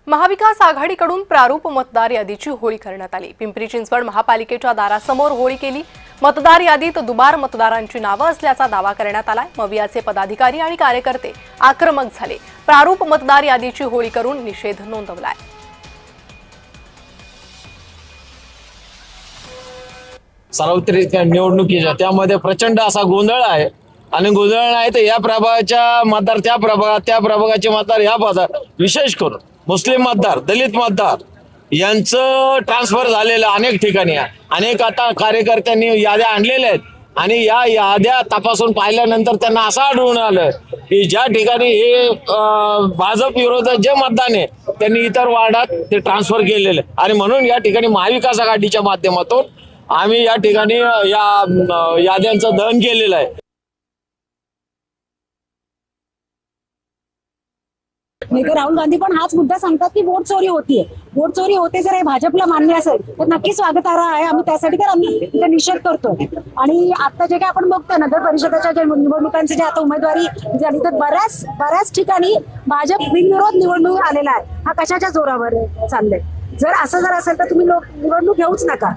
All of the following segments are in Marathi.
महाविकास आघाडीकडून प्रारूप मतदार यादीची होळी करण्यात आली। पिंपरी चिंचवड महापालिकेच्या दारासमोर होळी केली। मतदार यादीत दुबार मतदारांची नावे असल्याचा दावा करण्यात आलाय। मवियाचे पदाधिकारी आणि कार्यकर्ते आक्रमक झाले। प्रारूप मतदार यादीची होळी करून निषेध नोंदवलाय। सार्वत्रिक निवडणुकीच्या त्यामध्ये प्रचंड असा गोंधळ आहे आणि गोंधळ नाही तर या प्रभागाच्या मतदार त्या प्रभागात, त्या प्रभागाचे मतदार या भागात, विशेष करून मुस्लिम मतदार, दलित मतदार यांचं ट्रान्सफर झालेलं अनेक ठिकाणी आहे। अनेक आता कार्यकर्त्यांनी याद्या आणलेल्या आहेत आणि या याद्या तपासून पाहिल्यानंतर त्यांना असं आढळून आलं की ज्या ठिकाणी हे भाजप विरोधात जे मतदान आहे त्यांनी इतर वार्डात ते ट्रान्सफर केलेलं आहे आणि म्हणून या ठिकाणी महाविकास आघाडीच्या माध्यमातून आम्ही या ठिकाणी या याद्यांचं दहन केलेलं आहे। राहुल गांधी पण हाच मुद्दा सांगतात की वोट चोरी होतीये, वोट चोरी होते। जर हे भाजपला मान्य असेल तर नक्की स्वागतार्ह आहे। आम्ही त्यासाठी तर आम्ही इथे निषेध करतोय। आणि आता जे काय आपण बघतोय नगर परिषदेच्या ज्या निवडणुकांचे जे आता उमेदवारी झाली तर बऱ्याच ठिकाणी भाजप बिनविरोध निवडणूक आलेला आहे। हा कशाच्या जोरावर चाललंय? जर असेल तर तुम्ही निवडणूक घेऊच नका।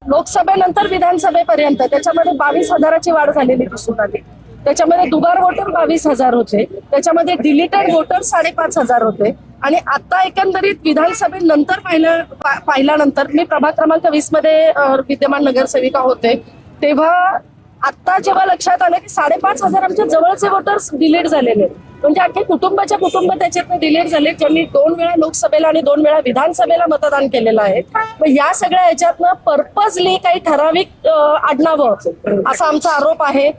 लोकसभेनंतर विधानसभेपर्यंत त्याच्यामध्ये 22,000ची वाढ झालेली दिसून आली। त्याच्यामध्ये दुबार वोटर 22,000 होते, त्याच्यामध्ये डिलीटेड वोटर 5,500 होते। आणि आता एकंदरीत विधानसभेनंतर पाहिल्यानंतर मी प्रभाग क्रमांक 20 मध्ये विद्यमान नगरसेविका होते, तेव्हा आता जेव्हा लक्षात आलं की 5,500 आमच्या जवळचे वोटर्स डिलीट झालेले, म्हणजे अख्खे कुटुंब त्याच्यातनं डिलीट झाले, ज्यांनी 2 वेळा लोकसभेला आणि 2 वेळा विधानसभेला मतदान केलेलं आहे। मग या सगळ्या याच्यातनं पर्पजली काही ठराविक आडनावं असा आमचा आरोप आहे